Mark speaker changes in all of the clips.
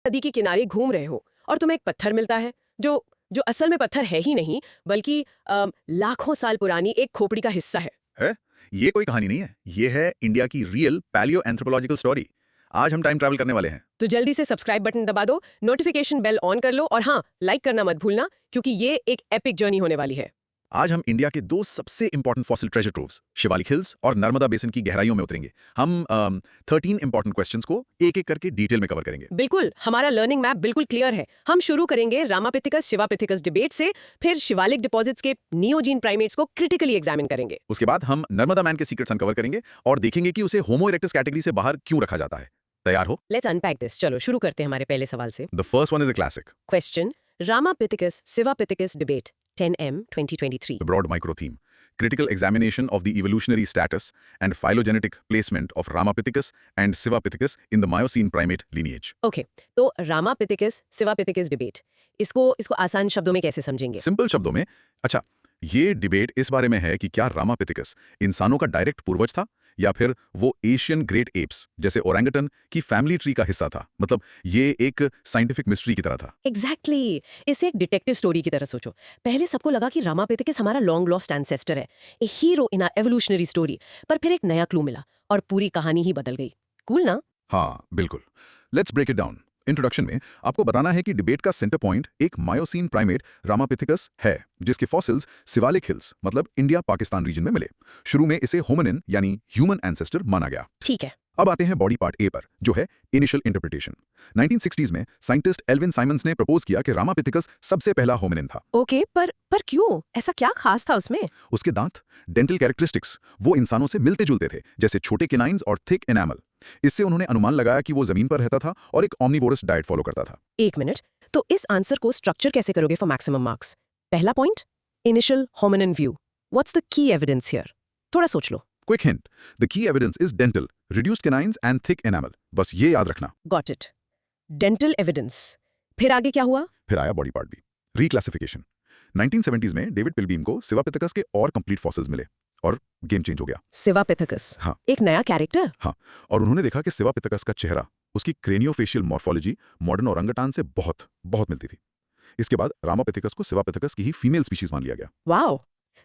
Speaker 1: नदी के किनारे घूम रहे हो और तुम्हें एक पत्थर मिलता है जो जो असल में पत्थर है ही नहीं, बल्कि लाखों साल पुरानी एक खोपड़ी का हिस्सा
Speaker 2: है? ये कोई कहानी नहीं है, ये है इंडिया की रियल पैलियो एंथ्रोपोलॉजिकल स्टोरी। आज हम टाइम ट्रैवल करने वाले हैं।
Speaker 1: तो जल्दी से सब्सक्राइब बटन दबा दो, नोटिफिकेशन बेल ऑन कर लो और हाँ, लाइक करना मत भूलना क्योंकि ये एक एपिक जर्नी होने वाली है।
Speaker 2: आज हम इंडिया के दो सबसे important fossil treasure troves Shivalik hills और नर्मदा बेसिन की गहराइयों में उतरेंगे। हम 13 इंपॉर्टेंट क्वेश्चंस को एक एक करके डिटेल में कवर करेंगे।
Speaker 1: बिल्कुल, हमारा लर्निंग मैप बिल्कुल क्लियर है। हम शुरू करेंगे रामापिथिकस शिवापिथिकस डिबेट से, फिर शिवालिक डिपॉजिट्स के नियोजीन प्राइमेट्स को क्रिटिकली एग्जामिन करेंगे।
Speaker 2: उसके बाद हम नर्मदा मैन के सीक्रेट्स अनकवर करेंगे और देखेंगे कि उसे होमो इरेक्टस कैटेगरी से बाहर क्यों रखा जाता है। तैयार हो?
Speaker 1: Let's unpack this. चलो शुरू करते हैं हमारे पहले सवाल से।
Speaker 2: The first one is a classic
Speaker 1: question, Ramapithecus शिवापिथिकस debate 10M 2023।
Speaker 2: The broad micro theme. Critical examination of the evolutionary status and phylogenetic placement of Ramapithecus and Sivapithecus in the Miocene primate lineage.
Speaker 1: Okay, तो Ramapithecus शिवापिथिकस debate, इसको आसान शब्दों में कैसे समझेंगे?
Speaker 2: Simple शब्दों में, अच्छा, ये डिबेट इस बारे में है कि क्या रामापिथिकस इंसानों का डायरेक्ट पूर्वज था या फिर वो एशियन ग्रेट एप्स जैसे ओरंगटन की फैमिली ट्री का हिस्सा था। मतलब ये एक साइंटिफिक मिस्ट्री की तरह था।
Speaker 1: एग्जैक्टली इसे एक डिटेक्टिव स्टोरी की तरह सोचो। पहले सबको लगा कि रामापिथिकस हमारा लॉन्ग लॉस्ट एंसेस्टर है, a hero in our evolutionary story, पर फिर एक नया क्लू मिला और पूरी कहानी ही बदल गई। कूल ना?
Speaker 2: हाँ, बिल्कुल। Let's break it down. Introduction में आपको बताना है कि डिबेट का सेंटर पॉइंट एक मायोसीन प्राइमेट रामापिथिकस है, जिसके फॉसिल्स शिवालिक हिल्स मतलब इंडिया पाकिस्तान रीजन में मिले। शुरू में इसे होमिनिन यानी ह्यूमन एंसेस्टर माना गया।
Speaker 1: ठीक है।
Speaker 2: अब आते हैं बॉडी पार्ट ए पर, जो है इनिशियल इंटरप्रिटेशन। 1960s में साइंटिस्ट एल्विन साइमंस ने प्रपोज किया कि रामापिथिकस सबसे पहला होमिनिन था।
Speaker 1: ओके, पर क्यों? ऐसा क्या खास था उसमें?
Speaker 2: उसके दांत, डेंटल कैरेक्टरिस्टिक्स, वो इंसानों से मिलते जुलते थे, जैसे छोटे केनाइन्स और थिक एनामल। इससे उन्होंने अनुमान लगाया कि वो जमीन पर रहता था और एक ऑमनिवोरस डाइट फॉलो करता था।
Speaker 1: एक मिनट, तो इस आंसर को स्ट्रक्चर कैसे करोगे फॉर मैक्सिमम मार्क्स? पहला point, initial hominin view. What's the key evidence here? थोड़ा सोच लो।
Speaker 2: Quick hint, the key evidence is dental, reduced canines and thick enamel. बस ये याद रखना।
Speaker 1: Got it. Dental evidence. फिर आगे क्या हुआ?
Speaker 2: फिर आया body part B, reclassification. 1970s में डेविड पिलबीम को शिवापिथिकस के और कंप्लीट फॉसिल्स मिले और गेम चेंज हो गया।
Speaker 1: शिवापिथिकस,
Speaker 2: हाँ,
Speaker 1: एक नया कैरेक्टर।
Speaker 2: हाँ, और उन्होंने देखा कि शिवापिथिकस का चेहरा, उसकी क्रेनियोफेशियल मॉर्फोलॉजी मॉडर्न ओरंगटान से बहुत बहुत मिलती थी। इसके बाद रामापिथिकस को शिवापिथिकस की ही फीमेल स्पीशीज मान लिया गया।
Speaker 1: वाओ!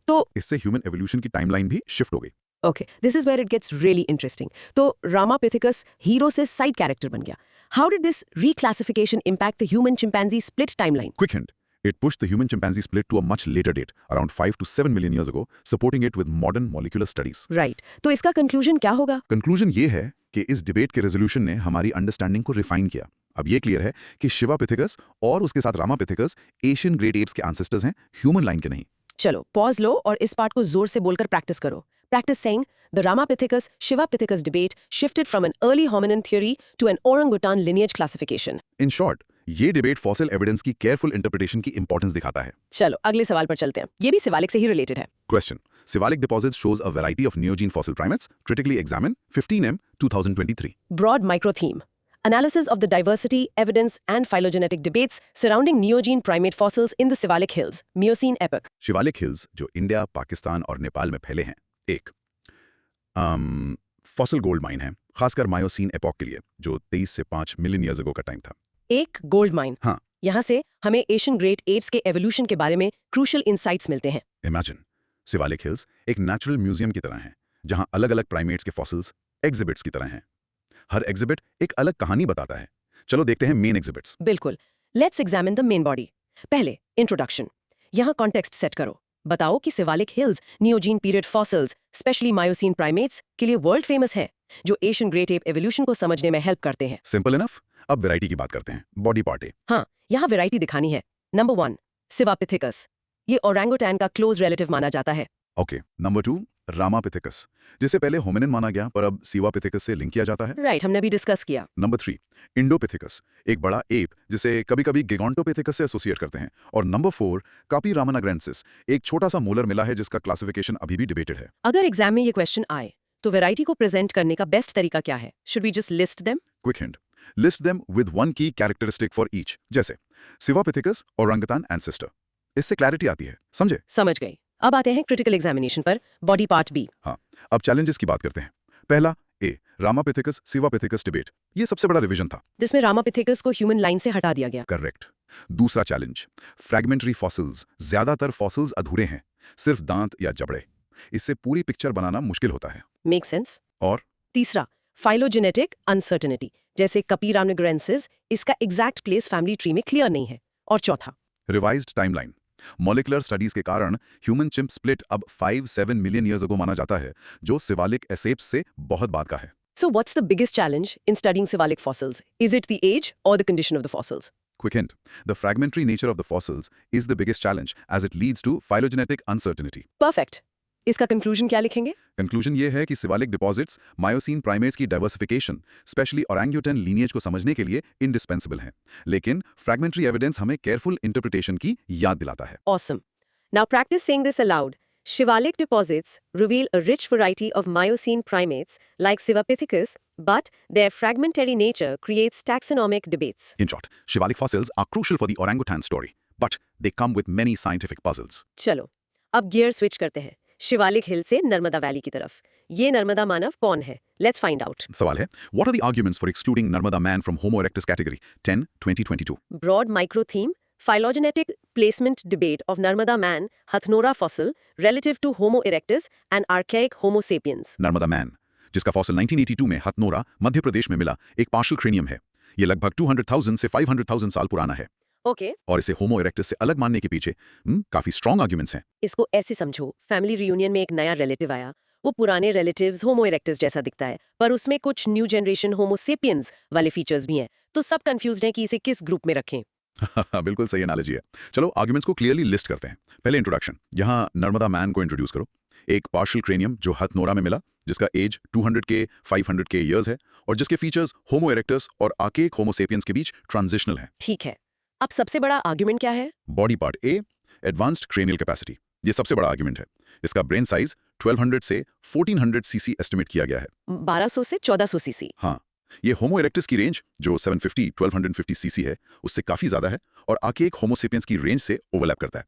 Speaker 1: तो
Speaker 2: इससे ह्यूमन एवोल्यूशन की टाइमलाइन भी शिफ्ट हो गई।
Speaker 1: Okay, this is where it gets really interesting. तो रामापिथिकस हीरो से साइड कैरेक्टर बन गया। How did this reclassification impact the human chimpanzee split timeline?
Speaker 2: Quick hint, it pushed the human chimpanzee split to a much later date, around 5 to 7 million years ago, supporting it with modern molecular studies.
Speaker 1: Right, तो इसका conclusion क्या होगा?
Speaker 2: Conclusion ये है कि इस debate के resolution ने हमारी अंडरस्टैंडिंग को रिफाइन किया। अब ये क्लियर है कि शिवापिथिकस और उसके साथ रामापिथिकस एशियन ग्रेट एप्स के एंसेस्टर्स हैं, ह्यूमन लाइन के नहीं।
Speaker 1: चलो पॉज लो और इस पार्ट को जोर से बोलकर प्रैक्टिस करो। Practice saying the Ramapithecus Shivapithecus debate shifted from an early hominin theory to an orangutan lineage classification.
Speaker 2: In short, ये डिबेट फॉसिल एविडेंस की केयरफुल इंटरप्रिटेशन की इंपॉर्टेंस दिखाता है।
Speaker 1: चलो अगले सवाल पर चलते हैं। ये भी शिवालिक से ही रिलेटेड है।
Speaker 2: Question, Shivalik deposit shows a variety of Neogene fossil primates critically examine 15M 2023।
Speaker 1: Broad micro theme. Analysis of the diversity, evidence and phylogenetic debates surrounding neogene primate fossils in the Siwalik Hills, Miocene epoch.
Speaker 2: Shivalik hills जो India, Pakistan और नेपाल में फैले हैं, एक fossil gold mine है, खासकर Miocene epoch के लिए, जो 23 से 5 मिलियन ईयर्स अगो का टाइम था।
Speaker 1: एक गोल्ड माइन।
Speaker 2: हाँ,
Speaker 1: यहाँ से हमें एशियन ग्रेट एप्स के एवोल्यूशन के बारे में क्रूशियल इंसाइट्स मिलते हैं।
Speaker 2: इमेजिन, शिवालिक हिल्स एक नेचुरल म्यूजियम की तरह है, जहाँ अलग-अलग प्राइमेट्स के फॉसिल्स एग्जिबिट्स की तरह हैं। हर एग्जिबिट एक अलग कहानी बताता है। चलो देखते हैं मेन एग्जिबिट्स।
Speaker 1: बिल्कुल, let's examine the main body. पहले इंट्रोडक्शन। यहाँ कॉन्टेक्स्ट सेट करो। बताओ कि Shivalik hills Neogene period fossils, specially Miocene primates के लिए वर्ल्ड फेमस है, जो एशियन ग्रेट एप एवोल्यूशन को समझने में हेल्प करते हैं।
Speaker 2: Simple enough. अब वैरायटी की बात करते हैं। बॉडी पार्ट ए।
Speaker 1: हाँ, यहाँ वैरायटी दिखानी है। नंबर 1, शिवापिथिकस। ये ओरंगुटान का क्लोज रिलेटिव माना जाता है।
Speaker 2: ओके, नंबर 2, रामापिथिकस, जिसे पहले होमिनिन माना गया पर अब शिवापिथिकस से लिंक किया जाता है।
Speaker 1: राइट, हमने भी डिस्कस किया।
Speaker 2: नंबर 3, इंडोपिथिकस, एक बड़ा एप जिसे कभी-कभी गिगोंटोपिथिकस से एसोसिएट करते हैं। और नंबर 4, कापीरामानाग्रेंसिस, एक छोटा सा मोलर मिला है जिसका क्लासिफिकेशन अभी भी डिबेटेड है।
Speaker 1: अगर एग्जाम में ये क्वेश्चन आए तो वैरायटी को प्रेजेंट करने का बेस्ट तरीका क्या है? Should we just list them?
Speaker 2: Quick hint, list them with one key characteristic for each, जैसे शिवापिथिकस ओरंगुटान एंसेस्टर। इससे क्लैरिटी आती है, समझे?
Speaker 1: समझ गई। अब आते हैं क्रिटिकल एग्जामिनेशन पर, बॉडी पार्ट बी।
Speaker 2: हाँ, अब चैलेंजेस की बात करते हैं। पहला, ए रामापिथिकस सिवापिथिकस डिबेट, ये सबसे बड़ा रिवीजन था।
Speaker 1: जिसमें रामापिथिकस को ह्यूमन लाइन से हटा दिया गया।
Speaker 2: करेक्ट। दूसरा चैलेंज, फ्रैगमेंटरी फॉसिल्स। ज्यादातर फॉसिल्स अधूरे हैं, सिर्फ दांत या जबड़े। इससे पूरी पिक्चर बनाना मुश्किल होता है।
Speaker 1: Make sense.
Speaker 2: और
Speaker 1: तीसरा, फाइलोजेनेटिक अनसर्टेनिटी, जैसे कपीरामनिग्रेंसिस, इसका एग्जैक्ट प्लेस फैमिली ट्री में क्लियर नहीं है। और चौथा,
Speaker 2: रिवाइज्ड टाइमलाइन। मॉलिक्यूलर स्टडीज के कारण ह्यूमन चिम्प स्प्लिट अब 5-7 मिलियन ईयर्स अगो माना जाता है, जो सिवालिक एसेप्स से बहुत बाद का है।
Speaker 1: So what's the biggest challenge in studying cephalic fossils? Is it the age or the condition of the fossils?
Speaker 2: Quick hint, the fragmentary nature of the fossils is the biggest challenge as it leads to phylogenetic uncertainty.
Speaker 1: Perfect. इसका conclusion क्या लिखेंगे?
Speaker 2: Conclusion ये है कि Siwalik deposits Miocene primates की diversification, specially ओरंगुटन lineage को समझने के लिए इंडिस्पेंसिबल हैं। लेकिन फ्रैगमेंटरी एविडेंस हमें केयरफुल इंटरप्रिटेशन की याद दिलाता है।
Speaker 1: Awesome. Now practice saying this aloud. Shivalik deposits reveal a rich variety of Miocene primates like Civapithecus, but their fragmentary nature creates taxonomic debates.
Speaker 2: In short, shivalic fossils are crucial for the orangutan story, but they come with many scientific puzzles.
Speaker 1: चलो, अब gear switch करते हैं शिवालिक हिल से Narmada valley की तरफ। ये नर्मदा मानव कौन है? Let's find out.
Speaker 2: सवाल है, what are the arguments for excluding Narmada man from Homo erectus category 10-2022?
Speaker 1: Broad micro theme, phylogenetic placement debate of Narmada man, Hathnora fossil, relative to Homo erectus and archaic Homo sapiens.
Speaker 2: Narmada man, जिसका fossil 1982 में हथनोरा, मध्य प्रदेश में मिला, एक partial cranium है। ये लगभग 200,000 से 500,000 साल पुराना है।
Speaker 1: Okay.
Speaker 2: और इसे होमो इरेक्टस से अलग मानने के पीछे काफी स्ट्रॉन्ग आर्गुमेंट्स हैं।
Speaker 1: इसको ऐसे समझो, फैमिली रियूनियन में एक नया रिलेटिव आया। वो पुराने रिलेटिव्स होमो इरेक्टस जैसा दिखता है, पर उसमें कुछ न्यू जनरेशन होमो सेपियंस वाले फीचर्स भी हैं। तो सब कंफ्यूज्ड हैं कि इसे किस ग्रुप में रखें।
Speaker 2: बिल्कुल सही एनालॉजी है। चलो आर्गुमेंट्स को क्लियरली लिस्ट करते हैं। पहले इंट्रोडक्शन। यहाँ नर्मदा मैन को इंट्रोड्यूस करो। एक पार्शियल क्रेनियम जो हथनोरा में मिला, जिसका एज 200 के 500 के ईयर्स है और जिसके फीचर्स होमो इरेक्टस और आर्केक होमो सेपियंस के बीच ट्रांजिशनल है।
Speaker 1: ठीक है, अब सबसे बड़ा आर्गुमेंट क्या है?
Speaker 2: बॉडी पार्ट ए, एडवांस्ड क्रेनियल कैपेसिटी। ये सबसे बड़ा आर्गुमेंट है। इसका ब्रेन साइज 1200 से 1400 सीसी एस्टिमेट किया गया है।
Speaker 1: 1200 से 1400 सीसी।
Speaker 2: हाँ, ये होमो इरेक्टस की रेंज जो 750-1250 सीसी है, उससे काफी ज्यादा है और आर्केक होमो सेपियंस की रेंज से ओवरलैप करता है।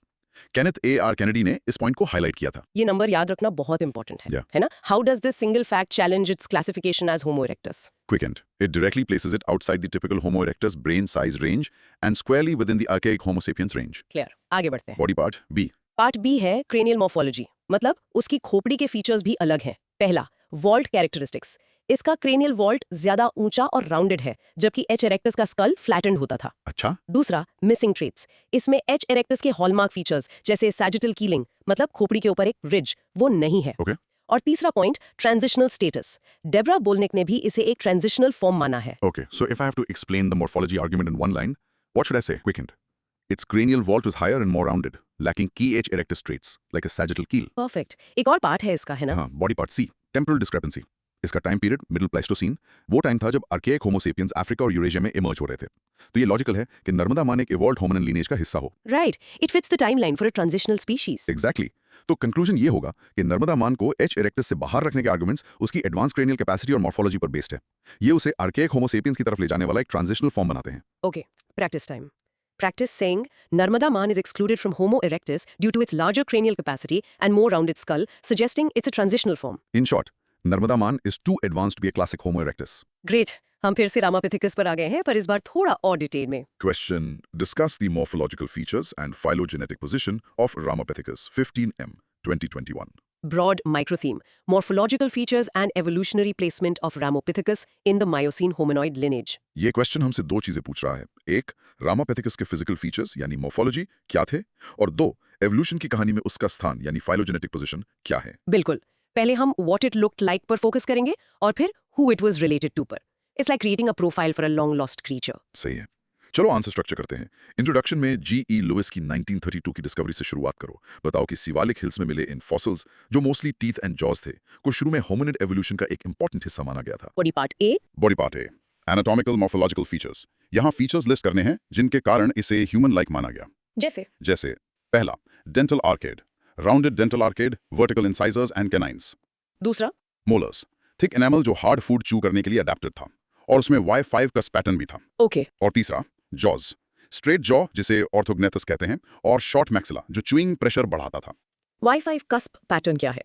Speaker 2: Kenneth A.R. कैनेडी ने इस पॉइंट को हाईलाइट किया था।
Speaker 1: ये नंबर याद रखना बहुत इंपॉर्टेंट है,
Speaker 2: Yeah.
Speaker 1: है ना? How does this single fact challenge its classification as Homo erectus?
Speaker 2: Quick hint, it directly places it outside the typical Homo erectus brain size range and squarely within the archaic Homo sapiens range.
Speaker 1: Clear, आगे बढ़ते हैं।
Speaker 2: Body part B.
Speaker 1: Part B है cranial morphology, मतलब उसकी खोपड़ी के features भी अलग हैं। पहला, वॉल्ट कैरेक्टरिस्टिक्स। इसका क्रेनियल वॉल्ट ज्यादा ऊंचा और राउंडेड है, जबकि एच इरेक्टस का स्कल फ्लैटेंड होता था।
Speaker 2: अच्छा,
Speaker 1: दूसरा, मिसिंग ट्रेट्स। इसमें एच इरेक्टस के हॉलमार्क फीचर्स जैसे सैजिटल कीलिंग, मतलब खोपड़ी के ऊपर एक रिज, वो नहीं है।
Speaker 2: okay.
Speaker 1: और तीसरा पॉइंट, ट्रांजिशनल स्टेटस। डेब्रा बोल्निक ने भी इसे एक ट्रांजिशनल फॉर्म माना है।
Speaker 2: Okay, so if I have to explain the morphology argument in one line, what should I say? Quick hint. Its cranial vault was higher and more rounded, lacking key H erectus traits, like a sagittal keel.
Speaker 1: Perfect. एक और part है इसका, है ना?
Speaker 2: हाँ, body part C. Temporal discrepancy. इसका time period middle Pleistocene, वो time था जब आर्केक होमो सेपियंस अफ्रीका और यूरेशिया में इमर्ज हो रहे थे। तो ये लॉजिकल है कि नर्मदा मान एक इवॉल्व्ड होमिनिन लीनेज का हिस्सा हो।
Speaker 1: Right, it fits the timeline for a transitional species.
Speaker 2: Exactly. तो कंक्लूजन ये होगा कि नर्मदा मान को एच इरेक्टस से बाहर रखने के आर्गुमेंट्स उसकी एडवांस क्रेनियल कैपेसिटी और मॉर्फोलॉजी पर बेस्ड है। ये उसे आर्केक होमो सेपियंस की तरफ ले जाने वाला एक ट्रांजिशनल फॉर्म बनाते हैं।
Speaker 1: Okay, practice time. Practice saying Narmada man is excluded from Homo erectus due to its larger cranial capacity and more rounded skull, suggesting it's a transitional form.
Speaker 2: In short, Narmada man is too advanced to be a classic Homo erectus.
Speaker 1: Great. हम फिर से Ramapithecus पर आ गए हैं, पर इस बार थोड़ा और डिटेल में।
Speaker 2: Question: Discuss the morphological features and phylogenetic position of Ramapithecus 15M 2021.
Speaker 1: Broad microtheme, morphological features and evolutionary placement of Ramapithecus in the Miocene hominoid lineage.
Speaker 2: ये क्वेश्चन हमसे दो चीजें पूछ रहा है। एक, रामापेथिकस के फिजिकल फीचर्स यानी मोर्फोलॉजी क्या थे, और दो, एवोल्यूशन की कहानी में उसका स्थान यानी फाइलोजेनेटिक पोजीशन क्या है।
Speaker 1: बिल्कुल। पहले हम what it looked like पर फोकस करेंगे और फिर who it was related to पर। It's like creating a profile for a long lost creature.
Speaker 2: सही है। चलो आंसर स्ट्रक्चर करते हैं। इंट्रोडक्शन में G.E. लुइस की 1932 की डिस्कवरी से शुरुआत करो। बताओ कि सिवालिक हिल्स में मिले इन फॉसिल्स, जो मोस्टली टीथ एंड जॉज थे, को शुरू में होमिनिड एवोल्यूशन का एक इंपॉर्टेंट हिस्सा माना गया था।
Speaker 1: Body part A,
Speaker 2: body part A, anatomical morphological features. यहाँ फीचर्स लिस्ट करने हैं जिनके कारण इसे ह्यूमन लाइक माना गया। जैसे पहला, dental arcade, rounded dental arcade, vertical incisors and canines.
Speaker 1: दूसरा,
Speaker 2: मोलर्स, थिक एनामल जो हार्ड फूड चू करने के लिए अडेप्टेड था, और उसमें Y5 का पैटर्न भी था।
Speaker 1: okay,
Speaker 2: और तीसरा, जॉज, स्ट्रेट जॉ जिसे ऑर्थोग्नेथस कहते हैं, और शॉर्ट मैक्सिला जो च्यूइंग प्रेशर बढ़ाता था।
Speaker 1: Y5 cusp pattern क्या है?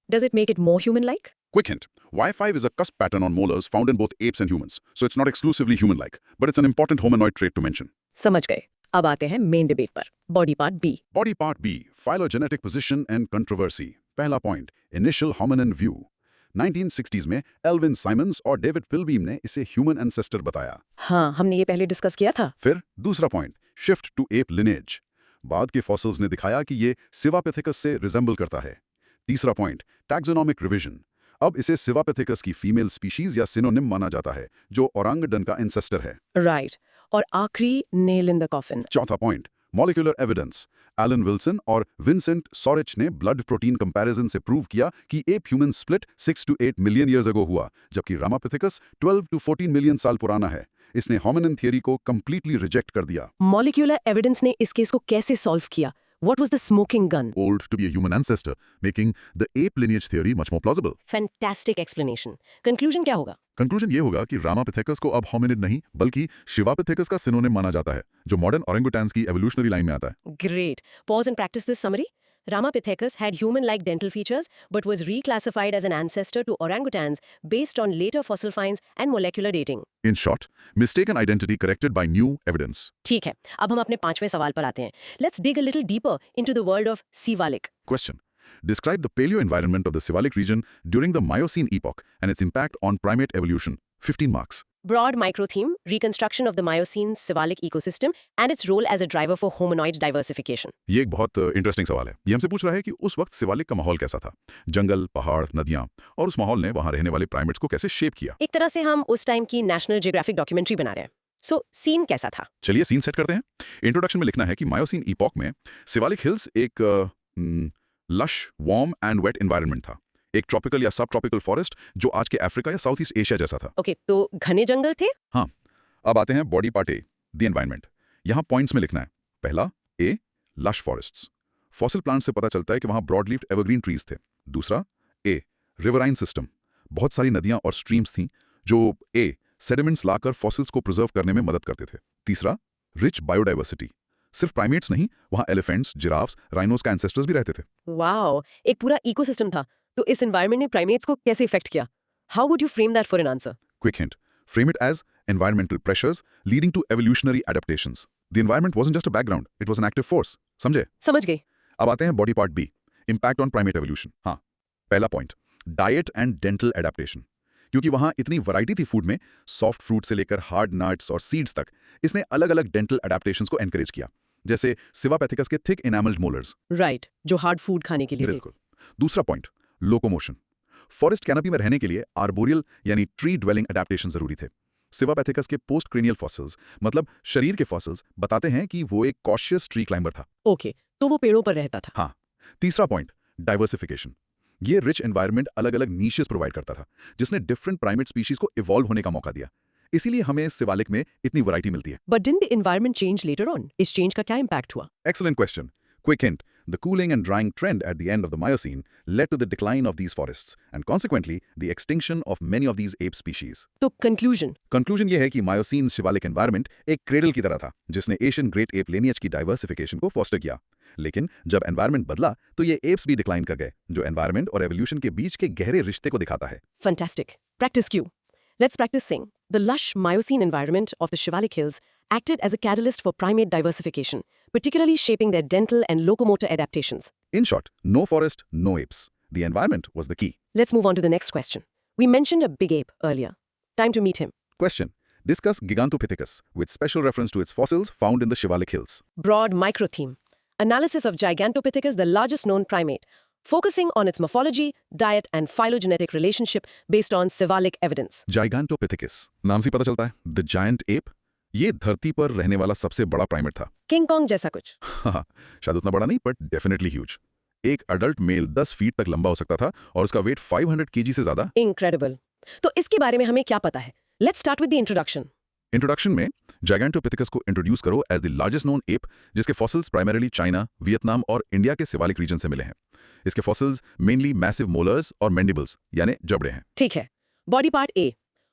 Speaker 1: Does it make it more human-like?
Speaker 2: Quick hint, Y5 is a cusp pattern on molars found in both apes and humans, so it's not exclusively human-like, but it's an important hominoid trait to mention.
Speaker 1: समझ गए। अब आते हैं main debate पर, body part B.
Speaker 2: Body part B, phylogenetic position and controversy. पहला point, initial hominin view. 1960s में Alvin Symonds और David पिलबीम ने इसे ह्यूमन एंसेस्टर बताया।
Speaker 1: हाँ, हमने ये पहले डिस्कस किया था।
Speaker 2: फिर दूसरा point, shift to ape lineage. बाद के फॉसिल्स ने दिखाया कि ये सिवापेथिकस से रिजेंबल करता है। तीसरा पॉइंट, टैक्सोनॉमिक रिवीजन। अब इसे सिवापेथिकस की फीमेल स्पीशीज या सिनोनिम माना जाता है, जो ओरांगडन का एंसेस्टर है।
Speaker 1: राइट। और आखिरी नेल इन द कॉफिन।
Speaker 2: चौथा point, molecular evidence. Allan Wilson और विंसेंट सॉरिच ने ब्लड प्रोटीन कंपैरिजन से प्रूव किया कि ape human split 6 to 8 million years ago हुआ, जबकि रामापिथिकस 12 to 14 मिलियन साल पुराना है। इसने होमिनिन थियरी को कंप्लीटली रिजेक्ट कर दिया।
Speaker 1: मॉलिक्यूलर एविडेंस ने इस केस को कैसे सॉल्व किया? What was the smoking gun?
Speaker 2: Old to be a human ancestor, making the ape lineage theory much more plausible.
Speaker 1: Fantastic explanation. Conclusion क्या होगा?
Speaker 2: कंक्लूजन ये होगा कि रामापिथेकस को अब होमिनिड नहीं बल्कि शिवापिथेकस का सिनोनिम माना जाता है, जो मॉडर्न ओरेंगुटैन्स की एवोल्यूशनरी लाइन में आता है।
Speaker 1: Great. Pause and practice this summary. Ramapithecus had human-like dental features but was reclassified as an ancestor to orangutans based on later fossil finds and molecular dating.
Speaker 2: In short, mistaken identity corrected by new evidence.
Speaker 1: ठीक है, अब हम अपने 5वें सवाल पर आते हैं। Let's dig a little deeper into the world of Sivalik.
Speaker 2: Question. Describe the paleo-environment of the Sivalik region during the Miocene epoch and its impact on primate evolution. 15 marks.
Speaker 1: Broad micro-theme, reconstruction of the Miocene Sivalik ecosystem and its role as a driver for hominoid diversification.
Speaker 2: ये एक बहुत interesting सवाल है। ये हमसे पूछ रहा है कि उस वक्त सिवालिक का माहौल कैसा था, जंगल, पहाड़, नदियां, और उस माहौल ने वहां रहने वाले प्राइमेट्स को कैसे शेप किया।
Speaker 1: एक तरह से हम उस टाइम की नेशनल जियोग्राफिक डॉक्यूमेंट्री बना रहे हैं। सो सीन कैसा था?
Speaker 2: चलिए सीन सेट करते हैं। इंट्रोडक्शन में लिखना है कि मायोसीन इपॉक में सिवालिक हिल्स एक lush, warm and wet environment था। एक ट्रॉपिकल या सब ट्रॉपिकल फॉरेस्ट जो आज के अफ्रीका या साउथ ईस्ट एशिया जैसा था।
Speaker 1: ओके, तो घने जंगल थे?
Speaker 2: हाँ। अब आते हैं body part A, the environment. यहाँ पॉइंट्स में लिखना है। पहला, ए, लश फॉरेस्ट्स। फॉसिल प्लांट से पता चलता है कि वहाँ ब्रॉड लीफ्ड एवरग्रीन ट्रीज थे। दूसरा, ए, रिवराइन सिस्टम। बहुत सारी नदियां और स्ट्रीम्स थीं जो सेडिमेंट्स लाकर फॉसिल्स को प्रिजर्व करने में मदद करते थे। तीसरा, रिच बायोडाइवर्सिटी। सिर्फ प्राइमेट्स नहीं, वहाँ एलिफेंट्स, जिराफ्स, राइनोस का एंसेस्टर्स भी रहते थे।
Speaker 1: वाओ, एक पूरा इकोसिस्टम था। तो इस एनवायरनमेंट ने प्राइमेट्स को कैसे इफेक्ट किया? How would you frame that for an answer?
Speaker 2: Quick hint, frame it as environmental pressures leading to evolutionary adaptations. The environment wasn't just a background, it was an active force. समझे?
Speaker 1: समझ गई।
Speaker 2: अब आते हैं body part B, impact on primate evolution. हाँ, पहला point, diet and dental adaptation. क्योंकि वहाँ इतनी वैरायटी थी फूड में, सॉफ्ट फ्रूट से लेकर हार्ड नट्स और सीड्स तक, इसने अलग अलग डेंटल एडेप्टेशंस को एनकरेज किया, जैसे सिवापेथिकस के थिक एनामल्ड मोलर्स।
Speaker 1: राइट, जो हार्ड फूड खाने के लिए थे।
Speaker 2: बिल्कुल। दूसरा पॉइंट, लोकोमोशन। फॉरेस्ट कैनोपी में रहने के लिए आर्बोरियल यानी ट्री ड्वेलिंग एडेप्टेशन जरूरी थे। सिवापेथिकस के पोस्ट क्रेनियल फॉसिल्स, मतलब शरीर के फॉसिल्स, बताते हैं कि वो एक कॉशियस ट्री क्लाइंबर था।
Speaker 1: ओके, तो वो पेड़ों पर रहता था।
Speaker 2: हाँ। तीसरा पॉइंट, डाइवर्सिफिकेशन। ये रिच एनवायरनमेंट अलग अलग नीशेस प्रोवाइड करता था, जिसने डिफरेंट प्राइमेट स्पीशीज को इवॉल्व होने का मौका दिया। इसीलिए हमें सिवालिक में इतनी वैरायटी मिलती है।
Speaker 1: But didn't the environment change later on? इस चेंज का क्या इंपैक्ट हुआ?
Speaker 2: Excellent question. Quick hint, the cooling and drying trend at the end of the Miocene led to the decline of these forests and consequently the extinction of many of these ape species.
Speaker 1: तो conclusion?
Speaker 2: Conclusion ये है कि Miocene Shivalik environment एक cradle की तरह था, जिसने Asian great app lineage की डाइवर्सिफिकेशन को फोस्टर किया। लेकिन जब एनवायरनमेंट बदला तो ये एप्स भी डिक्लाइन कर गए, जो एनवायरनमेंट और एवोल्यूशन के बीच के गहरे रिश्ते को दिखाता है।
Speaker 1: Fantastic. Practice cue. Let's practice sing. The lush Miocene environment of the Shivalik Hills acted as a catalyst for primate diversification, particularly shaping their dental and locomotor adaptations.
Speaker 2: In short, no forest, no apes. The environment was the key.
Speaker 1: Let's move on to the next question. We mentioned a big ape earlier. Time to meet him.
Speaker 2: Question. Discuss Gigantopithecus with special reference to its fossils found in the Shivalik Hills.
Speaker 1: Broad micro theme. Analysis of Gigantopithecus, the largest known primate, focusing on its morphology, diet, and phylogenetic relationship based on Sivalik evidence.
Speaker 2: Gigantopithecus. नाम से पता चलता है, The Giant Ape. ये धरती पर रहने वाला सबसे बड़ा प्राइमेट था।
Speaker 1: किंग कॉन्ग जैसा कुछ?
Speaker 2: हाँ, शायद उतना बड़ा नहीं, बट डेफिनेटली ह्यूज। एक अडल्ट मेल 10 फीट तक लंबा हो सकता था और उसका वेट 500 केजी से ज्यादा।
Speaker 1: Incredible. तो इसके बारे में हमें क्या पता है? Let's start with the introduction.
Speaker 2: Introduction में जाइगेंटोपिथेकस को इंट्रोड्यूस करो as the largest known ape, जिसके फॉसिल्स प्राइमरीली चाइना, वियतनाम और इंडिया के सिवालिक रीजन से मिले हैं। इसके फॉसिल्स मेनली मैसिव मोलर्स और मैंडिबल्स यानी जबड़े हैं।
Speaker 1: ठीक है। Body part A,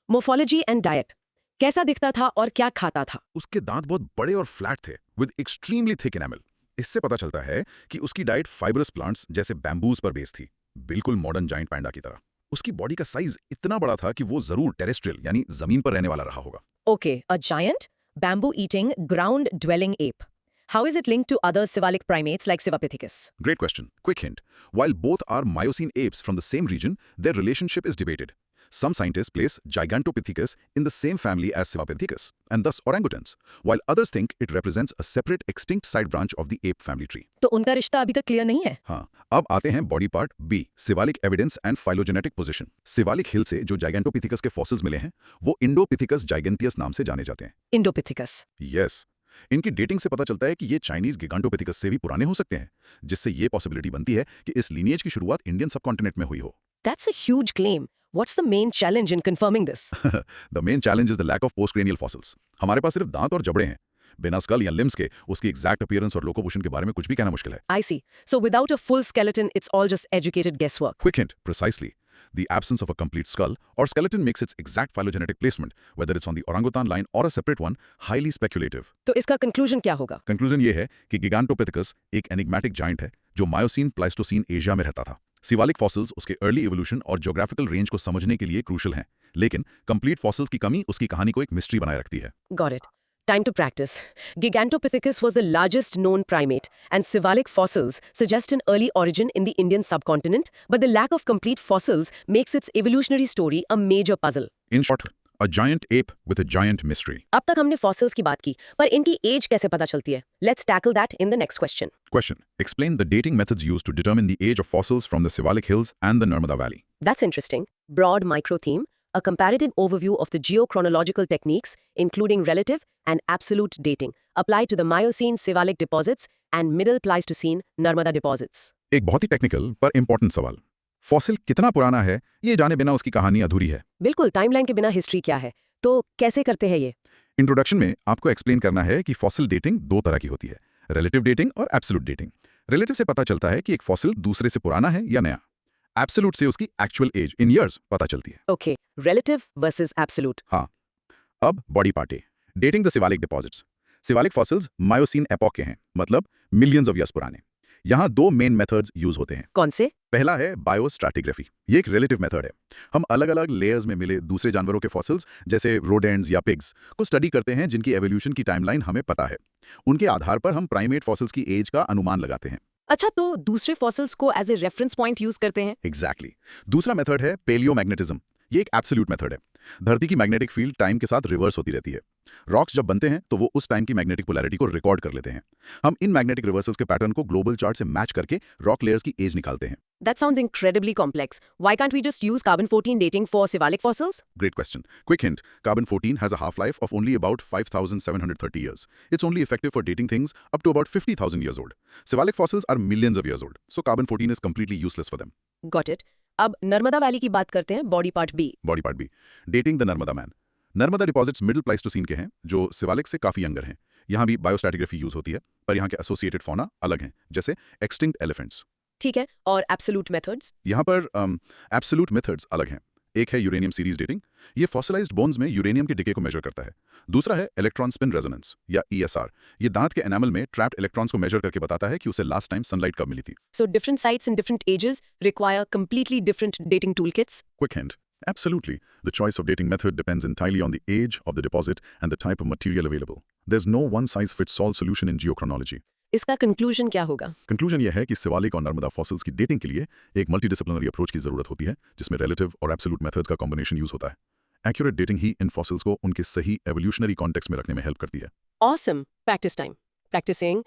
Speaker 1: morphology and diet. कैसा दिखता था और क्या खाता था?
Speaker 2: उसके दांत बहुत बड़े और फ्लैट थे विद एक्सट्रीमली थिक एनामल। इससे पता चलता है कि उसकी डाइट फाइब्रस प्लांट्स जैसे बैम्बूज पर बेस्ड थी, बिल्कुल मॉडर्न जाइंट पैंडा की तरह। उसकी बॉडी का साइज इतना बड़ा था कि वो जरूर टेरेस्ट्रियल यानी जमीन पर रहने वाला रहा होगा।
Speaker 1: Okay, a giant, bamboo-eating, ground-dwelling ape. How is it linked to other cephalic primates like Civapithecus?
Speaker 2: Great question. Quick hint. While both are Miocene apes from the same region, their relationship is debated. Some scientists place Gigantopithecus in the same family as Civapithecus, and thus orangutans, while others think it represents a separate extinct side branch of the ape family tree.
Speaker 1: तो उनका रिश्ता अभी तक clear नहीं है।
Speaker 2: हाँ, अब आते हैं body part B, Siwalik evidence and phylogenetic position. Siwalik hill से जो जाइगेंटोपिथिकस के फॉसिल्स मिले हैं, वो इंडोपिथिकस जाइगेंटियस नाम से जाने जाते हैं।
Speaker 1: Indopithecus.
Speaker 2: यस, इनकी डेटिंग से पता चलता है कि ये चाइनीज गिगांटोपिथिकस से भी पुराने हो सकते हैं, जिससे ये पॉसिबिलिटी बनती है कि इस लीनिएज की शुरुआत इंडियन सबकॉन्टिनेंट में हुई हो।
Speaker 1: That's a huge claim. What's the main challenge in confirming this?
Speaker 2: The main challenge is the lack of postcranial fossils. हमारे पास सिर्फ दांत और जबड़े हैं। बिना स्कल या लिम्स के उसकी एग्जैक्ट अपीयरेंस और लोकोमोशन के बारे में कुछ भी कहना मुश्किल है।
Speaker 1: I see. So without a full skeleton, it's all just educated guesswork.
Speaker 2: Quick hint, precisely. The absence of a complete skull or skeleton makes its exact phylogenetic placement, whether it's on the orangutan line or a separate one, highly speculative.
Speaker 1: तो इसका conclusion क्या होगा?
Speaker 2: Conclusion ये है कि गिगांटोपिथिकस एक enigmatic giant है जो मायोसीन प्लाइस्टोसीन एशिया में रहता था। सिवालिक फॉसिल्स उसके अर्ली इवोल्यूशन और ज्योग्राफिकल रेंज को समझने के लिए क्रूशल हैं, लेकिन कंप्लीट फॉसिल्स की कमी उसकी कहानी को एक मिस्ट्री बनाए रखती है।
Speaker 1: Got it. Time to practice. Gigantopithecus was the largest known primate, and cephalic fossils suggest an early origin in the Indian subcontinent, but the lack of complete fossils makes its evolutionary story a major puzzle.
Speaker 2: In short, a giant ape with a giant mystery.
Speaker 1: अब तक हमने fossils की बात की, पर इनकी as कैसे पता चलती है? Let's tackle that in the next question.
Speaker 2: Question. Explain the dating methods used to determine the age of fossils from the Siwalik Hills and the Narmada Valley.
Speaker 1: That's interesting. Broad micro theme, a comparative overview of the geochronological techniques, including relative and absolute dating, applied to the Miocene Siwalik deposits and Middle Pleistocene Narmada deposits.
Speaker 2: एक बहुत ही technical पर important सवाल। Fossil कितना पुराना है, ये जाने बिना उसकी कहानी अधूरी है।
Speaker 1: बिल्कुल, टाइमलाइन के बिना हिस्ट्री क्या है? तो कैसे करते हैं ये?
Speaker 2: इंट्रोडक्शन में आपको एक्सप्लेन करना है कि फॉसिल डेटिंग दो तरह की होती है, रिलेटिव डेटिंग और एब्सोल्यूट डेटिंग। रिलेटिव से पता चलता है कि एक फॉसिल दूसरे से पुराना है या नया। एब्सोल्यूट से उसकी एक्चुअल एज इन ईयर्स पता चलती है।
Speaker 1: Okay, relative versus absolute.
Speaker 2: हाँ, अब body part A, dating the Siwalik deposits. Siwalik fossils Miocene epoch के हैं, मतलब मिलियंस ऑफ ईयर्स पुराने। यहाँ दो मेन मेथड्स यूज होते हैं।
Speaker 1: कौन से?
Speaker 2: पहला है बायोस्ट्रैटिग्राफी। ये एक रिलेटिव मेथड है। हम अलग अलग लेयर्स में मिले दूसरे जानवरों के फॉसिल्स जैसे रोडेंट्स या पिग्स को स्टडी करते हैं जिनकी एवोल्यूशन की टाइमलाइन हमें पता है। उनके आधार पर हम प्राइमेट फॉसिल्स की एज का अनुमान लगाते हैं।
Speaker 1: अच्छा, तो दूसरे फॉसिल्स को as a reference point use करते हैं?
Speaker 2: एग्जैक्टली। दूसरा मेथड है पेलियोमैग्नेटिज्म। ये एक एब्सोल्यूट मेथड है। धरती की मैग्नेटिक फील्ड टाइम के साथ रिवर्स होती रहती है। रॉक्स जब बनते हैं तो वो उस टाइम की मैग्नेटिक पोलैरिटी को रिकॉर्ड कर लेते हैं। हम इन मैग्नेटिक रिवर्सल्स के पैटर्न को ग्लोबल चार्ट से मैच करके रॉक लेयर्स की एज निकालते हैं।
Speaker 1: That sounds incredibly complex. Why can't we just use carbon-14 dating for cephalic fossils?
Speaker 2: Great question. Quick hint, carbon-14 has a half-life of only about 5,730 years. It's only effective for dating things up to about 50,000 years old. Cephalic fossils are millions of years old, so carbon-14 is completely useless for them.
Speaker 1: Got it. अब Narmada valley की बात करते हैं, body part B.
Speaker 2: Body part B. Dating the Narmada Man. Narmada deposits middle Pleistocene के हैं, जो सिवालिक से काफी यंगर हैं। यहाँ भी बायोस्ट्रैटिग्राफी यूज होती है, पर यहाँ के एसोसिएटेड फौना अलग हैं, जैसे एक्सटिंक्ट एलिफेंट्स।
Speaker 1: ठीक है, और एब्सोल्यूट मेथड्स?
Speaker 2: यहाँ पर एब्सोल्यूट मेथड्स अलग हैं। एक है यूरेनियम सीरीज डेटिंग, ये फॉसिलाइज्ड बोन्स में यूरेनियम के डिके को मेजर करता है। दूसरा है इलेक्ट्रॉन स्पिन रेजोनेंस या ESR, ये दांत के एनामल में ट्रैप्ड इलेक्ट्रॉन्स को मेजर करके बताता है कि उसे लास्ट टाइम सनलाइट कब मिली थी।
Speaker 1: So different sites and different ages require completely different dating toolkits.
Speaker 2: Quick hint. Absolutely. The choice of dating method depends entirely on the age of the deposit and the type of material available. There's no one-size-fits-all solution in geochronology.
Speaker 1: इसका conclusion क्या होगा?
Speaker 2: Conclusion यह है कि सिवालिक और Narmada fossils की dating के लिए एक मल्टीडिसिप्लिनरी अप्रोच की जरूरत होती है, जिसमें रिलेटिव और एब्सोल्यूट मेथड्स का कॉम्बिनेशन यूज होता है। एक्यूरेट डेटिंग ही इन फॉसिल्स को उनके सही एवोल्यूशनरी कॉन्टेक्स्ट में रखने में हेल्प करती है।
Speaker 1: Awesome. Practice time. Practicing.